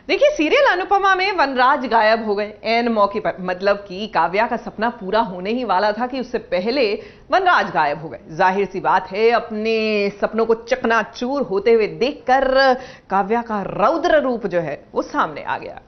देखिए, सीरियल अनुपमा में वनराज गायब हो गए एन मौके पर। मतलब कि काव्या का सपना पूरा होने ही वाला था कि उससे पहले वनराज गायब हो गए। जाहिर सी बात है, अपने सपनों को चकनाचूर होते हुए देखकर काव्या का रौद्र रूप जो है वो सामने आ गया।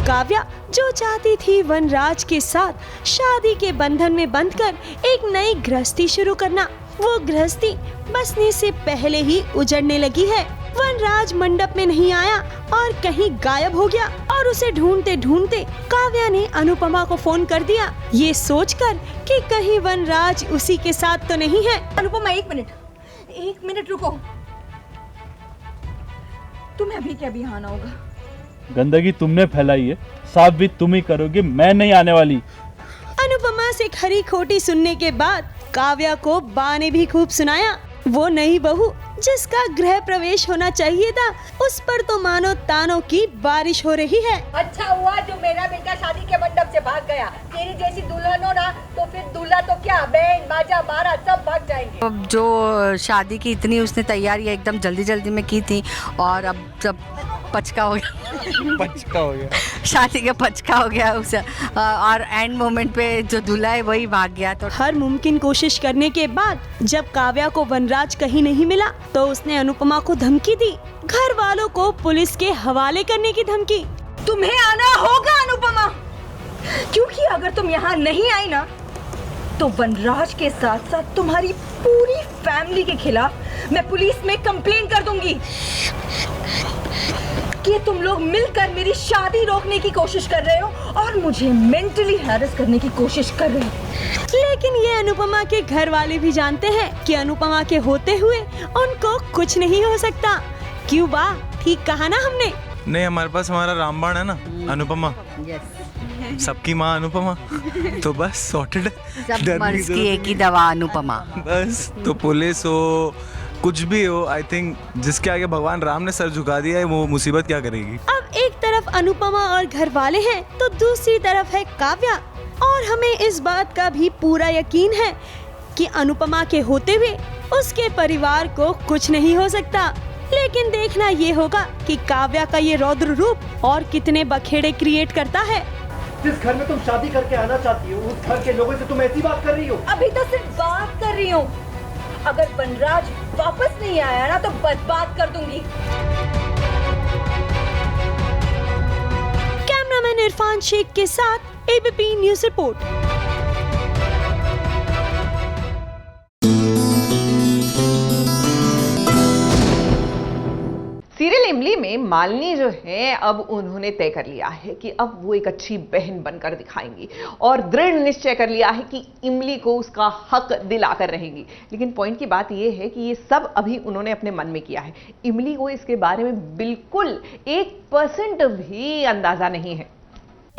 काव्या जो चाहती थी वनराज के साथ शादी के बंधन में बंधकर एक नई गृहस्थी शुरू करना, वो गृहस्थी बसने से पहले ही उजड़ने लगी है। वनराज मंडप में नहीं आया और कहीं गायब हो गया और उसे ढूंढते ढूंढते काव्या ने अनुपमा को फोन कर दिया, ये सोचकर कि कहीं वनराज उसी के साथ तो नहीं है। अनुपमा, एक मिनट रुको। तुम्हें अभी क्या भी आना होगा। गंदगी तुमने फैलाई है, साफ भी तुम ही करोगे, मैं नहीं आने वाली। अनुपमा से खरी खोटी सुनने के बाद काव्या को बा ने भी खूब सुनाया। वो नई बहू जिसका गृह प्रवेश होना चाहिए था, उस पर तो मानो तानों की बारिश हो रही है। अच्छा हुआ जो मेरा बेटा शादी के मंडप से भाग गया। तेरी जैसी दुल्हन हो ना तो फिर दूल्हा तो क्या, बैंड बाजा बारात सब भाग जाएंगे। अब जो शादी की इतनी उसने तैयारी एकदम जल्दी जल्दी में की थी और अब जब पचका हो गया शादी का पचका हो गया उसे, और एंड मोमेंट पे जो दूल्हा है वही भाग गया। तो हर मुमकिन कोशिश करने के बाद जब काव्या को वनराज कहीं नहीं मिला तो उसने अनुपमा को धमकी दी, घर वालों को पुलिस के हवाले करने की धमकी। तुम्हें आना होगा अनुपमा, क्योंकि अगर तुम यहाँ नहीं आई ना तो वनराज के साथ साथ तुम्हारी पूरी फैमिली के खिलाफ मैं पुलिस में कंप्लेन कर दूंगी कि तुम लोग मिलकर मेरी शादी रोकने की कोशिश कर रहे हो और मुझे मेंटली हैरेस करने की कोशिश कर रहे हो। लेकिन ये अनुपमा के घर वाले भी जानते हैं कि अनुपमा के होते हुए उनको कुछ नहीं हो सकता। क्यों बा, ठीक कहा ना हमने? नहीं, हमारे पास हमारा रामबाण है ना, अनुपमा। सबकी माँ अनुपमा, तो बस सॉर्टेड। सब मर्ज की एक ही दवा अनुपमा। बस तो पुलिस हो कुछ भी हो, आई थिंक जिसके आगे भगवान राम ने सर झुका दिया है वो मुसीबत क्या करेगी। अब एक तरफ अनुपमा और घर वाले हैं तो दूसरी तरफ है काव्या, और हमें इस बात का भी पूरा यकीन है कि अनुपमा के होते हुए उसके परिवार को कुछ नहीं हो सकता। लेकिन देखना ये होगा कि काव्या का ये रौद्र रूप और कितने बखेड़े क्रिएट करता है। जिस घर में तुम शादी करके आना चाहती हो उस घर के लोगों से तुम ऐसी बात कर रही हो। अभी तो सिर्फ बात कर रही हूँ, अगर वनराज वापस नहीं आया ना तो बर्बाद कर दूंगी। कैमरामैन इरफान शेख के साथ एबीपी न्यूज रिपोर्ट। सीरियल इमली में मालिनी जो है, अब उन्होंने तय कर लिया है कि अब वो एक अच्छी बहन बनकर दिखाएंगी और दृढ़ निश्चय कर लिया है कि इमली को उसका हक दिलाकर रहेंगी। लेकिन पॉइंट की बात ये है कि ये सब अभी उन्होंने अपने मन में किया है। इमली को इसके बारे में बिल्कुल 1% भी अंदाजा नहीं है।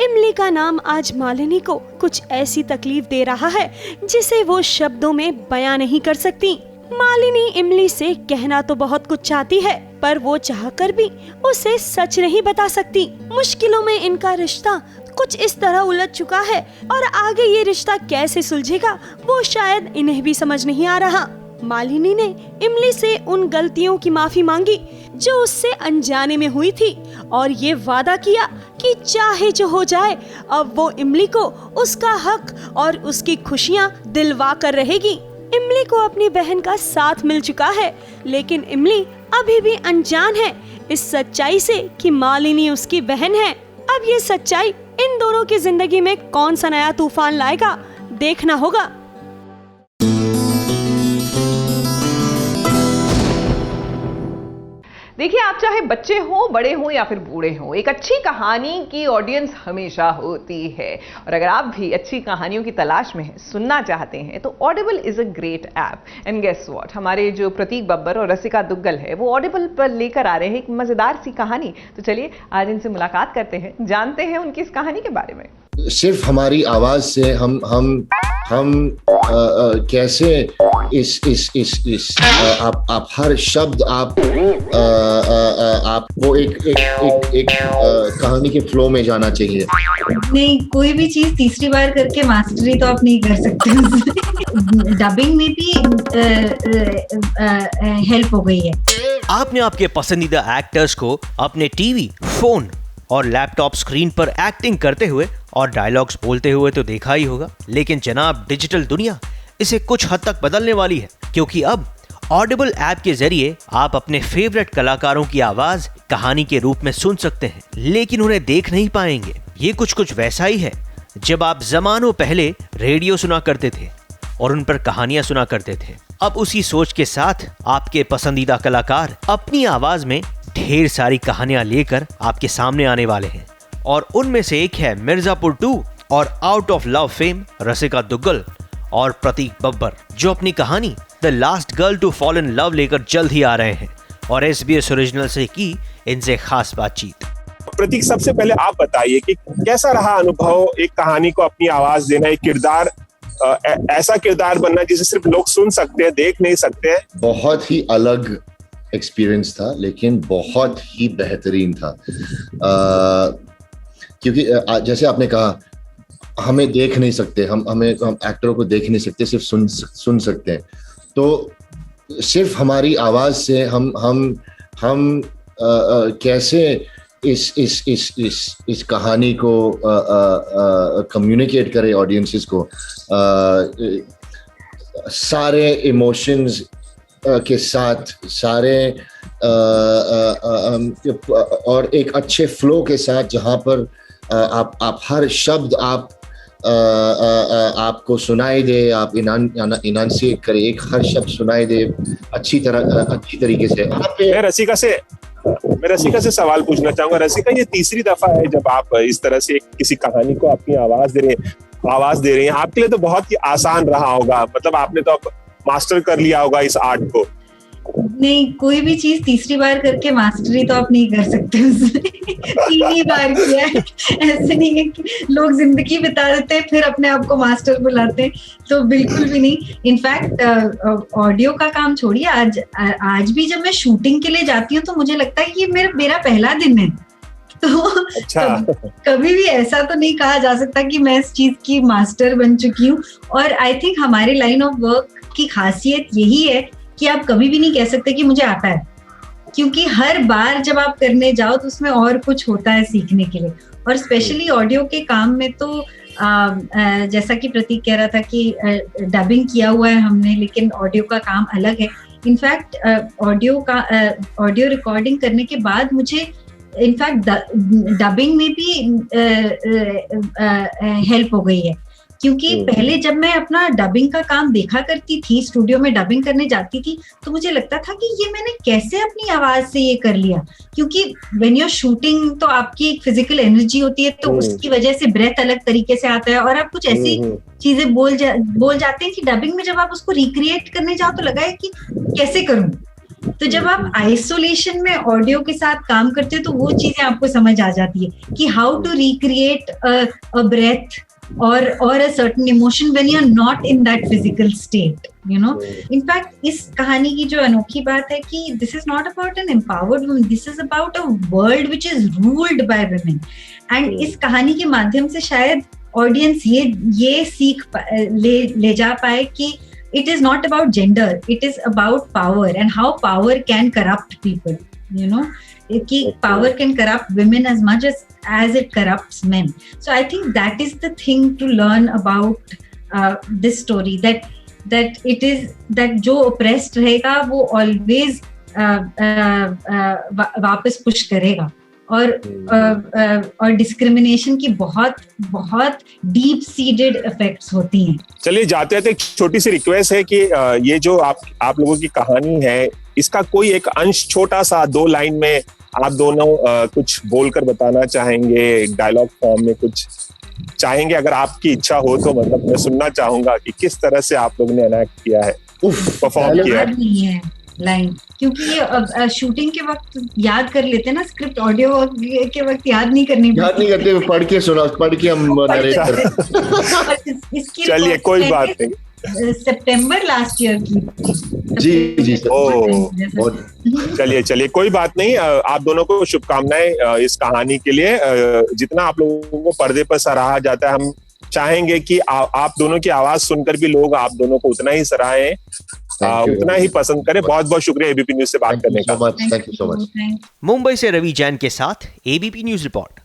इमली का नाम आज मालिनी को कुछ ऐसी तकलीफ दे रहा है जिसे वो शब्दों में बयां नहीं कर सकती। मालिनी इमली से कहना तो बहुत कुछ चाहती है, पर वो चाहकर भी उसे सच नहीं बता सकती। मुश्किलों में इनका रिश्ता कुछ इस तरह उलझ चुका है और आगे ये रिश्ता कैसे सुलझेगा वो शायद इन्हें भी समझ नहीं आ रहा। मालिनी ने इमली से उन गलतियों की माफी मांगी जो उससे अनजाने में हुई थी और ये वादा किया कि चाहे जो हो जाए अब वो इमली को उसका हक और उसकी खुशियाँ दिलवा कर रहेगी। इमली को अपनी बहन का साथ मिल चुका है, लेकिन इमली अभी भी अनजान है इस सच्चाई से कि मालिनी उसकी बहन है। अब ये सच्चाई इन दोनों की जिंदगी में कौन सा नया तूफान लाएगा, देखना होगा। देखिए, आप चाहे बच्चे हो, बड़े हो या फिर बूढ़े हो, एक अच्छी कहानी की ऑडियंस हमेशा होती है। और अगर आप भी अच्छी कहानियों की तलाश में हैं, सुनना चाहते हैं, तो Audible is a great app. And guess what, हमारे जो प्रतीक बब्बर और रसिका दुग्गल है वो ऑडिबल पर लेकर आ रहे हैं एक मजेदार सी कहानी। तो चलिए आज इनसे मुलाकात करते हैं, जानते हैं उनकी इस कहानी के बारे में। सिर्फ हमारी आवाज से हम कैसे आप हर शब्द आप वो एक कहानी के फ्लो में जाना चाहिए। नहीं, कोई भी चीज तीसरी बार करके मास्टरी तो आप नहीं कर सकते। डबिंग में भी हेल्प हो गई है। आपने आपके पसंदीदा एक्टर्स को अपने टीवी, फोन और लैपटॉप स्क्रीन पर एक्टिंग करते हुए और डायलॉग्स बोलते हुए तो देखा ही होगा, लेकिन जनाब डिजिटल दुनिया इसे कुछ हद तक बदलने वाली है, क्योंकि अब ऑडिबल ऐप के जरिए आप अपने फेवरेट कलाकारों की आवाज कहानी के रूप में सुन सकते हैं, लेकिन उन्हें देख नहीं पाएंगे। ये कुछ वैसा ही है जब आप जमानों पहले रेडियो सुना करते थे और उन पर कहानियां सुना करते थे। अब उसी सोच के साथ आपके पसंदीदा कलाकार अपनी आवाज में ढेर सारी कहानियां लेकर आपके सामने आने वाले हैं, और उनमें से एक है मिर्जापुर 2 और out of love fame Rasika Dugal और प्रतीक बब्बर, जो अपनी कहानी the last girl to fall in love लेकर जल्द ही आ रहे हैं और SBS ओरिजिनल से की इनसे खास बातचीत। प्रतीक, सबसे पहले आप बताइए कि कैसा रहा अनुभव एक कहानी को अपनी आवाज देना, एक किरदार, ऐसा किरदार बनना जिसे सिर्फ लोग सुन सकते हैं, देख नहीं सकते हैं। बहुत ही अलग एक्सपीरियंस था, लेकिन बहुत ही बेहतरीन था, क्योंकि जैसे आपने कहा, हमें देख नहीं सकते, हम एक्टरों को देख नहीं सकते, सिर्फ सुन सकते हैं। तो सिर्फ हमारी आवाज से हम कैसे इस कहानी को कम्युनिकेट करें ऑडियंसेस को, सारे इमोशंस के साथ, सारे और एक अच्छे फ्लो के साथ, जहाँ पर आप हर शब्द आपको सुनाई दे, आप इनांशिएट करें, एक हर शब्द सुनाई दे अच्छी तरीके से। मैं रसिका से सवाल पूछना चाहूंगा। रसिका, ये तीसरी दफा है जब आप इस तरह से किसी कहानी को अपनी आवाज दे रही हैं। आपके लिए तो बहुत ही आसान रहा होगा, मतलब आपने तो अब मास्टर कर लिया होगा इस आर्ट को। नहीं, कोई भी चीज तीसरी बार करके मास्टरी तो आप नहीं कर सकते उसमें। 3 ही बार किया है, ऐसे नहीं है कि लोग जिंदगी बिता देते हैं फिर अपने आप को मास्टर बुलाते हैं, तो बिल्कुल भी नहीं। इनफैक्ट ऑडियो का काम छोड़िए, आज भी जब मैं शूटिंग के लिए जाती हूँ तो मुझे लगता है कि मेरा पहला दिन है। तो अच्छा। कभी भी ऐसा तो नहीं कहा जा सकता कि मैं इस चीज की मास्टर बन चुकी हूँ। और आई थिंक हमारे लाइन ऑफ वर्क की खासियत यही है कि आप कभी भी नहीं कह सकते कि मुझे आता है, क्योंकि हर बार जब आप करने जाओ तो उसमें और कुछ होता है सीखने के लिए। और स्पेशली ऑडियो के काम में तो जैसा कि प्रतीक कह रहा था कि डबिंग किया हुआ है हमने, लेकिन ऑडियो का काम अलग है। इनफैक्ट ऑडियो रिकॉर्डिंग करने के बाद मुझे इनफैक्ट डबिंग में भी हेल्प हो गई है, क्योंकि पहले जब मैं अपना डबिंग का काम देखा करती थी, स्टूडियो में डबिंग करने जाती थी, तो मुझे लगता था कि ये मैंने कैसे अपनी आवाज से ये कर लिया, क्योंकि व्हेन यू आर शूटिंग तो आपकी एक फिजिकल एनर्जी होती है, तो उसकी वजह से ब्रेथ अलग तरीके से आता है और आप कुछ ऐसी चीजें बोल जाते हैं कि डबिंग में जब आप उसको रिक्रिएट करने जाओ तो लगा है कि कैसे करूं। तो जब आप आइसोलेशन में ऑडियो के साथ काम करते हो तो वो चीजें आपको समझ आ जाती है कि how to recreate a breath or a certain emotion when you're not in that physical state, you know. In fact, इस कहानी की जो अनोखी बात है कि this is not about an empowered woman, this is about a world which is ruled by women. And इस कहानी के माध्यम से शायद ऑडियंस ये सीख ले जा पाए कि it is not about gender, it is about power and how power can corrupt people, you know. कि power can corrupt women as much as it corrupts men. So I think that is the thing to learn about this story, that it is that जो oppressed रहेगा वो always वापस push करेगा, और discrimination की बहुत deep seeded effects होती हैं। चलिए जाते हैं, एक छोटी सी रिक्वेस्ट है कि ये जो आप लोगों की कहानी है, इसका कोई एक अंश छोटा सा 2 लाइन में आप दोनों कुछ बोलकर बताना चाहेंगे, डायलॉग फॉर्म में कुछ चाहेंगे? अगर आपकी इच्छा हो तो मतलब मैं सुनना चाहूंगा कि किस तरह से आप लोगों ने एनैक्ट किया है, परफॉर्म किया है लाइन, क्योंकि ये शूटिंग के वक्त याद कर लेते हैं ना, स्क्रिप्ट ऑडियो के वक्त याद नहीं करते, पढ़ के हम चलिए कोई बात नहीं, सितंबर लास्ट ईयर की। जी सर। चलिए कोई बात नहीं। आप दोनों को शुभकामनाएं इस कहानी के लिए। जितना आप लोगों को पर्दे पर सराहा जाता है, हम चाहेंगे कि आप दोनों की आवाज सुनकर भी लोग आप दोनों को उतना ही सराहें, उतना ही पसंद करें। बहुत बहुत शुक्रिया एबीपी न्यूज से बात करने का। Thank you so much. Mumbai से रवि जैन के साथ एबीपी न्यूज रिपोर्ट।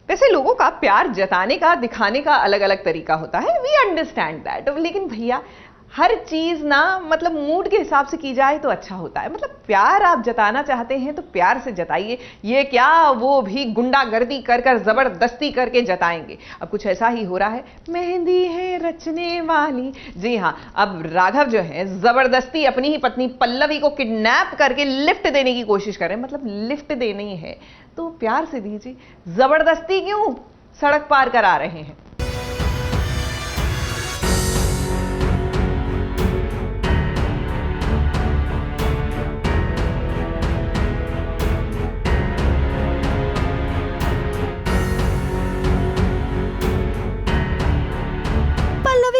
वैसे लोगों का प्यार जताने का, दिखाने का अलग अलग तरीका होता है, वी अंडरस्टैंड दैट। लेकिन भैया हर चीज ना मतलब मूड के हिसाब से की जाए तो अच्छा होता है। मतलब प्यार आप जताना चाहते हैं तो प्यार से जताइए, ये क्या वो भी गुंडागर्दी कर जबरदस्ती करके जताएंगे। अब कुछ ऐसा ही हो रहा है, मेहंदी है रचने वाली। जी हाँ, अब राघव जो है जबरदस्ती अपनी ही पत्नी पल्लवी को किडनैप करके लिफ्ट देने की कोशिश कर रहे हैं। मतलब लिफ्ट देनी है तो प्यार से दीजिए, जबरदस्ती क्यों सड़क पार करा रहे हैं।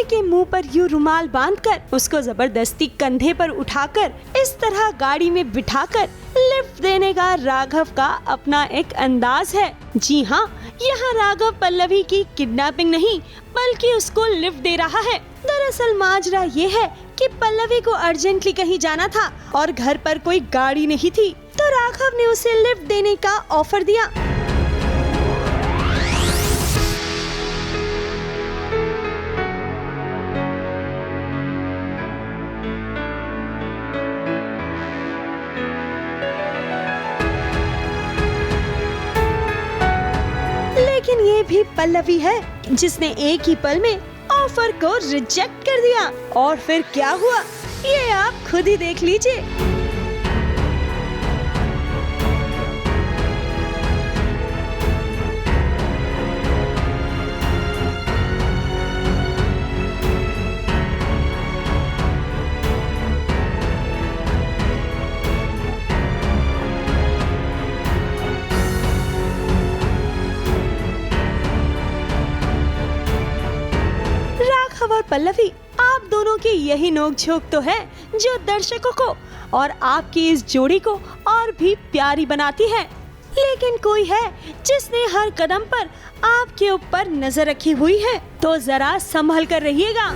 के मुंह पर यूं रुमाल बांधकर, उसको जबरदस्ती कंधे पर उठाकर, इस तरह गाड़ी में बिठाकर लिफ्ट देने का राघव का अपना एक अंदाज है। जी हाँ, यहाँ राघव पल्लवी की किडनैपिंग नहीं बल्कि उसको लिफ्ट दे रहा है। दरअसल माजरा ये है कि पल्लवी को अर्जेंटली कहीं जाना था और घर पर कोई गाड़ी नहीं थी, तो राघव ने उसे लिफ्ट देने का ऑफर दिया। लेकिन ये भी पल्लवी है जिसने एक ही पल में ऑफर को रिजेक्ट कर दिया। और फिर क्या हुआ ये आप खुद ही देख लीजिए। और पल्लवी, आप दोनों की यही नोकझोंक तो है जो दर्शकों को और आपकी इस जोड़ी को और भी प्यारी बनाती है। लेकिन कोई है जिसने हर कदम पर आपके ऊपर नजर रखी हुई है, तो जरा संभल कर रहिएगा।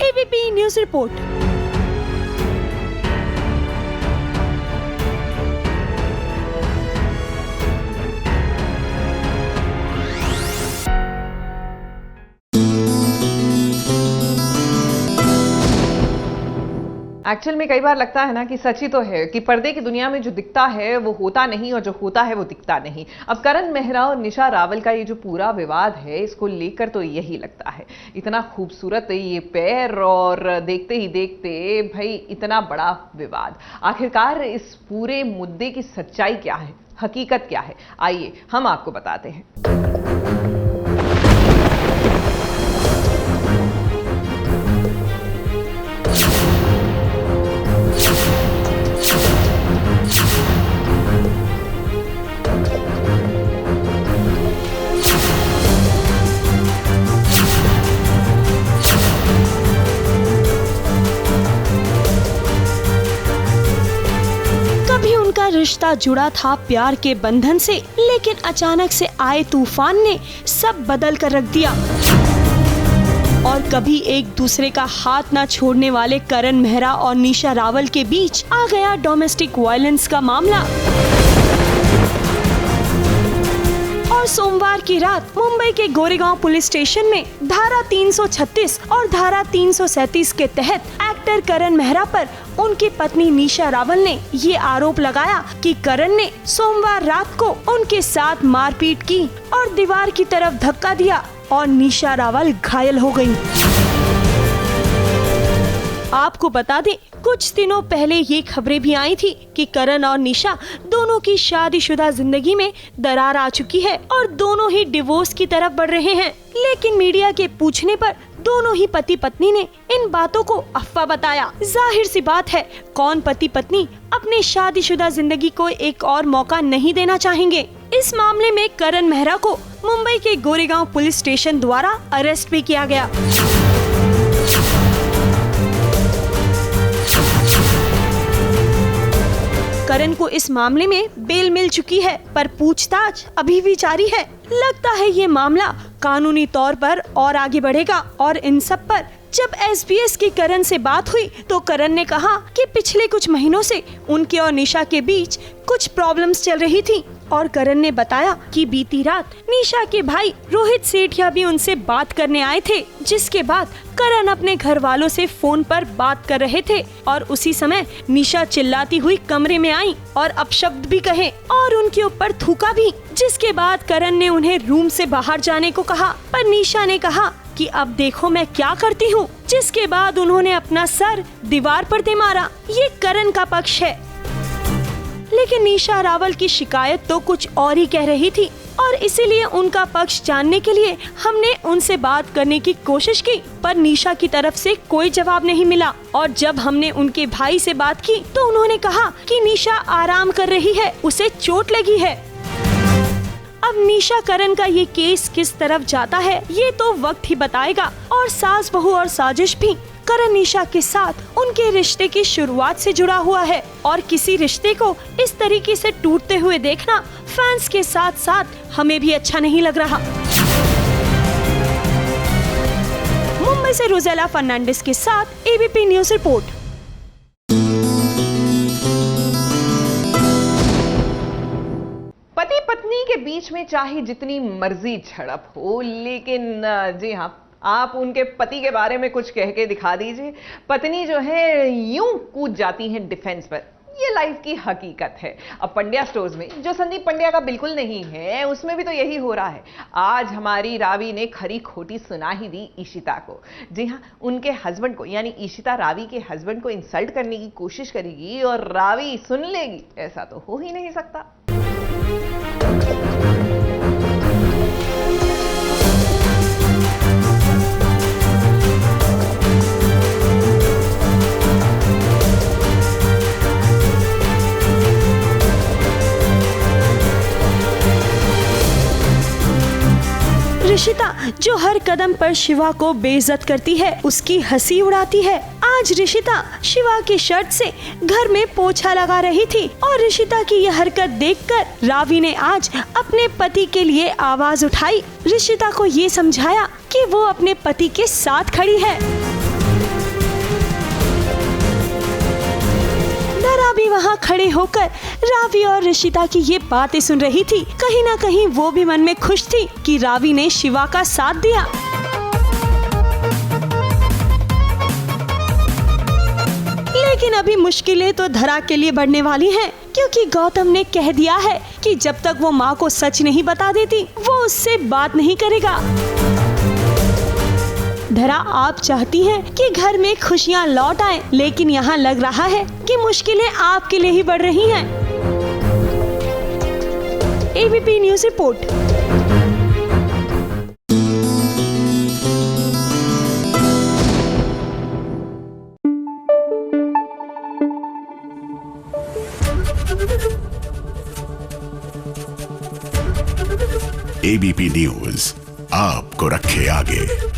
ABP news report. एक्चुअल में कई बार लगता है ना कि सच ही तो है कि पर्दे की दुनिया में जो दिखता है वो होता नहीं और जो होता है वो दिखता नहीं। अब करण मेहरा और निशा रावल का ये जो पूरा विवाद है, इसको लेकर तो यही लगता है। इतना खूबसूरत ये पैर और देखते ही देखते भाई इतना बड़ा विवाद। आखिरकार इस पूरे मुद्दे की सच्चाई क्या है, हकीकत क्या है, आइए हम आपको बताते हैं। रिश्ता जुड़ा था प्यार के बंधन से, लेकिन अचानक से आए तूफान ने सब बदल कर रख दिया। और कभी एक दूसरे का हाथ ना छोड़ने वाले करण मेहरा और निशा रावल के बीच आ गया डोमेस्टिक वायलेंस का मामला। और सोमवार की रात मुंबई के गोरेगांव पुलिस स्टेशन में धारा 336 और धारा 337 के तहत एक्टर करण मेहरा पर उनकी पत्नी निशा रावल ने ये आरोप लगाया कि करण ने सोमवार रात को उनके साथ मारपीट की और दीवार की तरफ धक्का दिया और निशा रावल घायल हो गयी। आपको बता दें, कुछ दिनों पहले ये खबरें भी आई थी कि करण और निशा दोनों की शादीशुदा जिंदगी में दरार आ चुकी है और दोनों ही डिवोर्स की तरफ बढ़ रहे हैं। लेकिन मीडिया के पूछने पर दोनों ही पति पत्नी ने इन बातों को अफवाह बताया। जाहिर सी बात है, कौन पति पत्नी अपने शादीशुदा जिंदगी को एक और मौका नहीं देना चाहेंगे। इस मामले में करण मेहरा को मुंबई के गोरेगांव पुलिस स्टेशन द्वारा अरेस्ट भी किया गया। करण को इस मामले में बेल मिल चुकी है, पर पूछताछ अभी भी जारी है। लगता है ये मामला कानूनी तौर पर और आगे बढ़ेगा। और इन सब पर जब SBS की करण से बात हुई तो करण ने कहा कि पिछले कुछ महीनों से उनके और निशा के बीच कुछ प्रॉब्लम्स चल रही थी। और करण ने बताया कि बीती रात निशा के भाई रोहित सेठिया भी उनसे बात करने आए थे, जिसके बाद करण अपने घर वालों से फोन पर बात कर रहे थे और उसी समय निशा चिल्लाती हुई कमरे में आई और अपशब्द भी कहे और उनके ऊपर थूका भी, जिसके बाद करण ने उन्हें रूम से बाहर जाने को कहा, पर निशा ने कहा कि अब देखो मैं क्या करती हूँ, जिसके बाद उन्होंने अपना सर दीवार पर दे मारा। ये करण का पक्ष है, लेकिन निशा रावल की शिकायत तो कुछ और ही कह रही थी और इसीलिए उनका पक्ष जानने के लिए हमने उनसे बात करने की कोशिश की, पर निशा की तरफ से कोई जवाब नहीं मिला। और जब हमने उनके भाई से बात की तो उन्होंने कहा कि निशा आराम कर रही है, उसे चोट लगी है। अब निशा करण का ये केस किस तरफ जाता है ये तो वक्त ही बताएगा। और सास बहू और साजिश भी करण निशा के साथ उनके रिश्ते की शुरुआत से जुड़ा हुआ है और किसी रिश्ते को इस तरीके से टूटते हुए देखना फैंस के साथ साथ हमें भी अच्छा नहीं लग रहा। मुंबई से रोजेला फर्नांडिस के साथ ABP न्यूज रिपोर्ट। पति पत्नी के बीच में चाहे जितनी मर्जी झड़प हो, लेकिन जी हाँ, आप उनके पति के बारे में कुछ कह के दिखा दीजिए, पत्नी जो है यूं कूद जाती है डिफेंस पर। ये लाइफ की हकीकत है। अब पंड्या स्टोर्स में जो संदीप पंड्या का बिल्कुल नहीं है, उसमें भी तो यही हो रहा है। आज हमारी रावी ने खरी खोटी सुना ही दी ईशिता को। जी हाँ, उनके हस्बैंड को, यानी ईशिता रावी के हस्बैंड को इंसल्ट करने की कोशिश करेगी और रावी सुन लेगी, ऐसा तो हो ही नहीं सकता। ऋषिता जो हर कदम पर शिवा को बेइज्जत करती है, उसकी हंसी उड़ाती है। आज ऋषिता शिवा की शर्ट से घर में पोछा लगा रही थी और ऋषिता की यह हरकत देखकर रावी ने आज अपने पति के लिए आवाज उठाई। ऋषिता को ये समझाया कि वो अपने पति के साथ खड़ी है। भी वहाँ खड़े होकर रावी और ऋषिता की ये बातें सुन रही थी। कहीं ना कहीं वो भी मन में खुश थी कि रावी ने शिवा का साथ दिया। लेकिन अभी मुश्किलें तो धरा के लिए बढ़ने वाली हैं, क्योंकि गौतम ने कह दिया है कि जब तक वो माँ को सच नहीं बता देती वो उससे बात नहीं करेगा। धरा आप चाहती हैं कि घर में खुशियां लौट आएं, लेकिन यहाँ लग रहा है कि मुश्किलें आपके लिए ही बढ़ रही हैं। ABP news report. ABP news आपको रखे आगे।